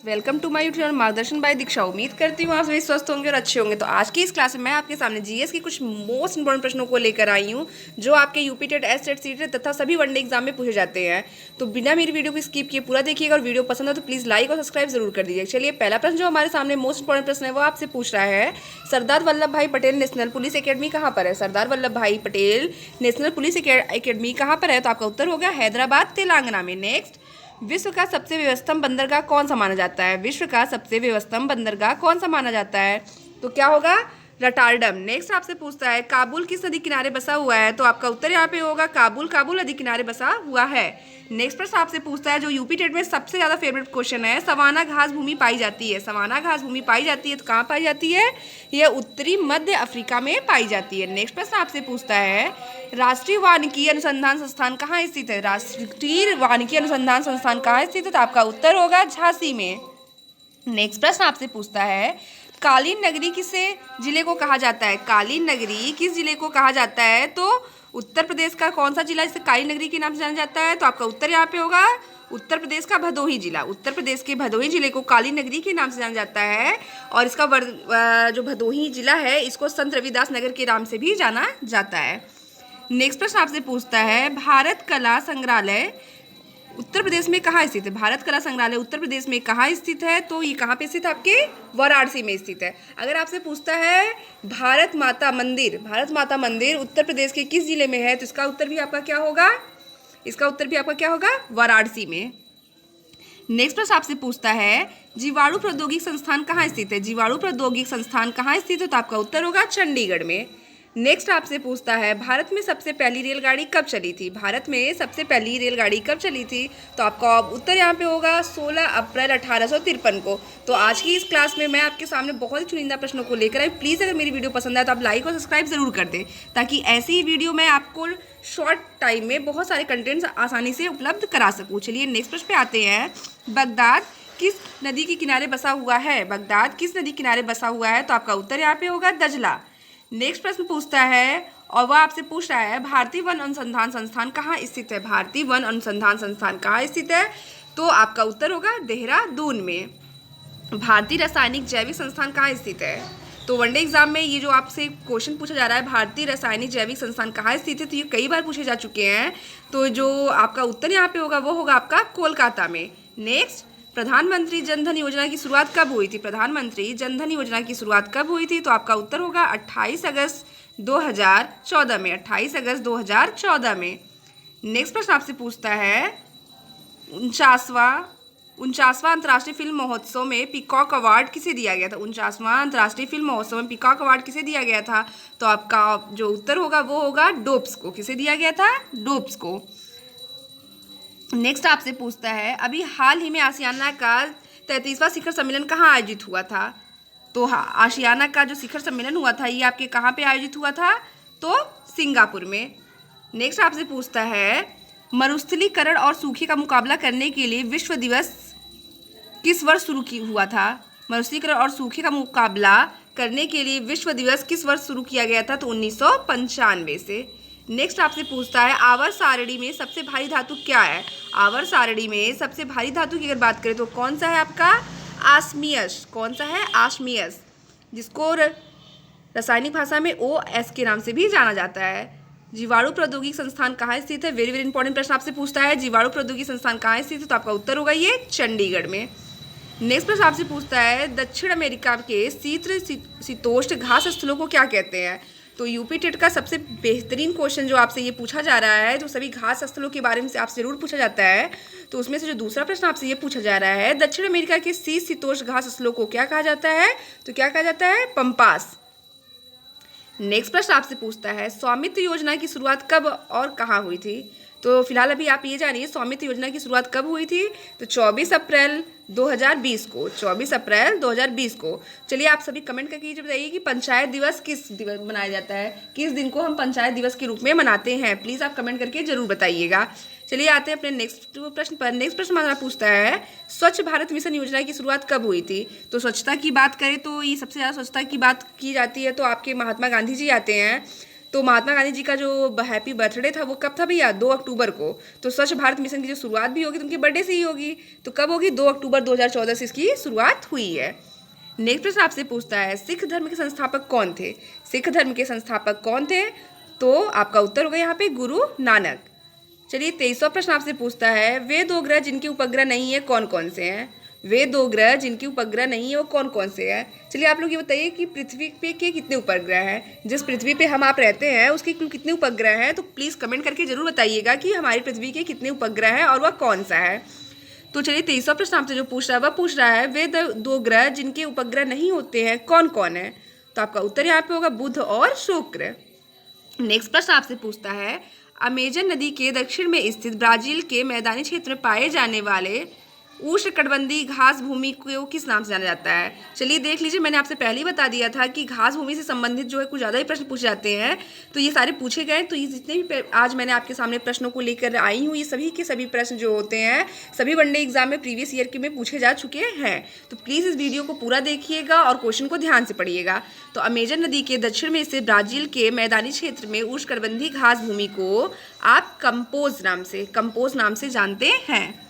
Welcome to my YouTube मार्गदर्शन bye दीक्षा। उम्मीद करती हूँ आप सभी स्वस्थ होंगे और अच्छे होंगे। तो आज की इस क्लास में मैं आपके सामने जीएस के कुछ मोस्ट इंपॉर्टेंट प्रश्नों को लेकर आई हूँ जो आपके UP TET, S TET, C TET तथा सभी वनडे एग्जाम में पूछे जाते हैं। तो बिना मेरी वीडियो को स्किप किए पूरा देखिएगा और वीडियो पसंद हो तो प्लीज़ लाइक और सब्सक्राइब जरूर कर दीजिए। चलिए, पहला प्रश्न जो हमारे सामने मोस्ट इंपॉर्टेंट प्रश्न है वो आपसे पूछ रहा है, सरदार वल्लभ भाई पटेल नेशनल पुलिस अकेडमी कहाँ पर है? सरदार वल्लभ भाई पटेल नेशनल पुलिस अकेडमी कहाँ पर है? तो आपका उत्तर होगा हैदराबाद, तेलंगाना में। नेक्स्ट, विश्व का सबसे व्यस्तम बंदरगाह कौन सा माना जाता है? विश्व का सबसे व्यस्तम बंदरगाह कौन सा माना जाता है? तो क्या होगा? रटारडम। नेक्स्ट आपसे पूछता है, काबुल किस नदी किनारे बसा हुआ है? तो आपका उत्तर यहाँ पे होगा काबुल, काबुल नदी किनारे बसा हुआ है। नेक्स्ट प्रश्न आपसे पूछता है जो यूपी टेट में सबसे ज़्यादा फेवरेट क्वेश्चन है, सवाना घास भूमि पाई जाती है। सवाना घास भूमि पाई जाती है तो कहाँ पाई जाती है? यह उत्तरी मध्य अफ्रीका में पाई जाती है। नेक्स्ट प्रश्न आपसे पूछता है, राष्ट्रीय वानिकी अनुसंधान संस्थान कहाँ स्थित है? राष्ट्रीय वानिकी अनुसंधान संस्थान कहाँ स्थित है? तो आपका उत्तर होगा झांसी में। नेक्स्ट प्रश्न आपसे पूछता है, कालीन नगरी किसे जिले को कहा जाता है? कालीन नगरी किस जिले को कहा जाता है? तो उत्तर प्रदेश का कौन सा जिला जिसे कालीन नगरी के नाम से जाना जाता है? तो आपका उत्तर यहाँ पे होगा उत्तर प्रदेश का भदोही जिला। उत्तर प्रदेश के भदोही जिले को कालीन नगरी के नाम से जाना जाता है और इसका जो भदोही जिला है इसको संत रविदास नगर के नाम से भी जाना जाता है। नेक्स्ट प्रश्न आपसे पूछता है, भारत कला संग्रहालय उत्तर प्रदेश में कहाँ स्थित है? भारत कला संग्रहालय उत्तर प्रदेश में कहाँ स्थित है? तो ये कहाँ पे स्थित है? आपके वाराणसी में स्थित है। अगर आपसे पूछता है भारत माता मंदिर, भारत माता मंदिर उत्तर प्रदेश के किस जिले में है? तो इसका उत्तर भी आपका क्या होगा? इसका उत्तर भी आपका क्या होगा? वाराणसी में। नेक्स्ट प्रश्न आपसे पूछता है, जीवाणु प्रौद्योगिकी संस्थान कहाँ स्थित है? जीवाणु प्रौद्योगिकी संस्थान कहाँ स्थित है? तो आपका उत्तर होगा चंडीगढ़ में। नेक्स्ट आपसे पूछता है, भारत में सबसे पहली रेलगाड़ी कब चली थी? भारत में सबसे पहली रेलगाड़ी कब चली थी? तो आपका उत्तर यहाँ पे होगा 16 अप्रैल 1853 को। तो आज की इस क्लास में मैं आपके सामने बहुत ही चुनिंदा प्रश्नों को लेकर आई। प्लीज़ अगर मेरी वीडियो पसंद आए तो आप लाइक और सब्सक्राइब जरूर कर दें ताकि ऐसी ही वीडियो मैं आपको शॉर्ट टाइम में बहुत सारे कंटेंट्स आसानी से उपलब्ध करा सकूँ। चलिए नेक्स्ट प्रश्न पे आते हैं, बगदाद किस नदी के किनारे बसा हुआ है? बगदाद किस नदी किनारे बसा हुआ है? तो आपका उत्तर यहाँ पे होगा दजला। नेक्स्ट प्रश्न पूछता है और वह आपसे पूछ रहा है, भारतीय वन अनुसंधान संस्थान कहाँ स्थित है? भारतीय वन अनुसंधान संस्थान कहाँ स्थित है? तो आपका उत्तर होगा देहरादून में। भारतीय रासायनिक जैविक संस्थान कहाँ स्थित है? तो वनडे एग्जाम में ये जो आपसे क्वेश्चन पूछा जा रहा है, भारतीय रासायनिक जैविक संस्थान कहाँ स्थित है, तो ये कई बार पूछे जा चुके हैं। तो जो आपका उत्तर यहाँ पे होगा वो होगा आपका कोलकाता में। नेक्स्ट, प्रधानमंत्री जनधन योजना की शुरुआत कब हुई थी? प्रधानमंत्री जनधन योजना की शुरुआत कब हुई थी? तो आपका उत्तर होगा 28 अगस्त 2014 में। 28 अगस्त 2014 में। नेक्स्ट प्रश्न आपसे पूछता है, 49वां अंतर्राष्ट्रीय फिल्म महोत्सव में पीकॉक अवार्ड किसे दिया गया था? 49वां अंतर्राष्ट्रीय फिल्म महोत्सव में पीकॉक अवार्ड किसे दिया गया था? तो आपका जो उत्तर होगा वो होगा डोप्स को। किसे दिया गया था? डोप्स को। नेक्स्ट आपसे पूछता है, अभी हाल ही में आसियाना का 33वां शिखर सम्मेलन कहाँ आयोजित हुआ था? तो आसियाना का जो शिखर सम्मेलन हुआ था ये आपके कहाँ पे आयोजित हुआ था? तो सिंगापुर में। नेक्स्ट आपसे पूछता है, मरुस्थलीकरण और सूखे का मुकाबला करने के लिए विश्व दिवस किस वर्ष शुरू हुआ था? मरुस्थलीकरण और सूखे का मुकाबला करने के लिए विश्व दिवस किस वर्ष शुरू किया गया था? तो 1995 से। नेक्स्ट आपसे पूछता है, आवर्त सारणी में सबसे भारी धातु क्या है? आवर्त सारणी में सबसे भारी धातु की अगर बात करें तो कौन सा है आपका? आस्मियस। कौन सा है? आस्मियस, जिसको रासायनिक भाषा में OS के नाम से भी जाना जाता है। जीवाणु प्रौद्योगिकी संस्थान कहाँ स्थित है? वेरी वेरी इंपॉर्टेंट प्रश्न आपसे पूछता है, जीवाणु प्रौद्योगिकी संस्थान कहाँ स्थित है? तो आपका उत्तर होगा ये चंडीगढ़ में। नेक्स्ट प्रश्न आपसे पूछता है, दक्षिण अमेरिका के शीतोष्ण घास स्थलों को क्या कहते हैं? तो यूपी टेट का सबसे बेहतरीन क्वेश्चन जो आपसे ये पूछा जा रहा है, जो सभी घास स्थलों के बारे में से आपसे जरूर पूछा जाता है, तो उसमें से जो दूसरा प्रश्न आपसे ये पूछा जा रहा है, दक्षिण अमेरिका के शीतोष्ण घास स्थलों को क्या कहा जाता है? तो क्या कहा जाता है? पंपास। नेक्स्ट प्रश्न आपसे पूछता है, स्वामित्व योजना की शुरुआत कब और कहाँ हुई थी? तो फिलहाल अभी आप ये जानिए स्वामित्व योजना की शुरुआत कब हुई थी? तो 24 अप्रैल 2020 को। 24 अप्रैल 2020 को। चलिए आप सभी कमेंट करके ये बताइए कि पंचायत दिवस किस दिवस मनाया जाता है, किस दिन को हम पंचायत दिवस के रूप में मनाते हैं? प्लीज़ आप कमेंट करके जरूर बताइएगा। चलिए आते हैं अपने नेक्स्ट प्रश्न पर। नेक्स्ट प्रश्न हमारा पूछता है, स्वच्छ भारत मिशन योजना की शुरुआत कब हुई थी? तो स्वच्छता की बात करें तो ये सबसे ज़्यादा स्वच्छता की बात की जाती है तो आपके महात्मा गांधी जी आते हैं। तो महात्मा गांधी जी का जो हैप्पी बर्थडे था वो कब था भैया? 2 अक्टूबर को। तो स्वच्छ भारत मिशन की जो शुरुआत भी होगी तो उनके बर्थडे से ही होगी। तो कब होगी? 2 अक्टूबर 2014 से इसकी शुरुआत हुई है। नेक्स्ट प्रश्न आपसे पूछता है, सिख धर्म के संस्थापक कौन थे? सिख धर्म के संस्थापक कौन थे? तो आपका उत्तर होगा यहाँ पे गुरु नानक। चलिए 23वां प्रश्न आपसे पूछता है, वे 2 ग्रह जिनके उपग्रह नहीं है कौन कौन से हैं? वे 2 ग्रह जिनके उपग्रह नहीं है वो कौन कौन से हैं? चलिए आप लोग ये बताइए कि पृथ्वी पे के कितने उपग्रह हैं? जिस पृथ्वी पे हम आप रहते हैं उसके कुल कितने उपग्रह हैं? तो प्लीज़ कमेंट करके जरूर बताइएगा कि हमारी पृथ्वी के कितने उपग्रह हैं और वह कौन सा है। तो चलिए 23वां प्रश्न आपसे जो पूछ रहा है वह पूछ रहा है, वे 2 ग्रह जिनके उपग्रह नहीं होते हैं कौन कौन है? तो आपका उत्तर यहाँ पे होगा बुध और शुक्र। नेक्स्ट प्रश्न आपसे पूछता है, अमेजन नदी के दक्षिण में स्थित ब्राजील के मैदानी क्षेत्र में पाए जाने वाले उष्णकटिबंधीय घास भूमि को किस नाम से जाना जाता है? चलिए देख लीजिए, मैंने आपसे पहले ही बता दिया था कि घास भूमि से संबंधित जो है कुछ ज़्यादा ही प्रश्न पूछे जाते हैं। तो ये सारे पूछे गए। तो ये जितने भी आज मैंने आपके सामने प्रश्नों को लेकर आई हूँ, ये सभी के सभी प्रश्न जो होते हैं सभी वनडे एग्जाम में प्रीवियस ईयर के में पूछे जा चुके हैं। तो प्लीज़ इस वीडियो को पूरा देखिएगा और क्वेश्चन को ध्यान से पढ़िएगा। तो अमेजन नदी के दक्षिण में स्थित ब्राजील के मैदानी क्षेत्र में उष्णकटिबंधीय घास भूमि को आप कंपोज नाम से जानते हैं।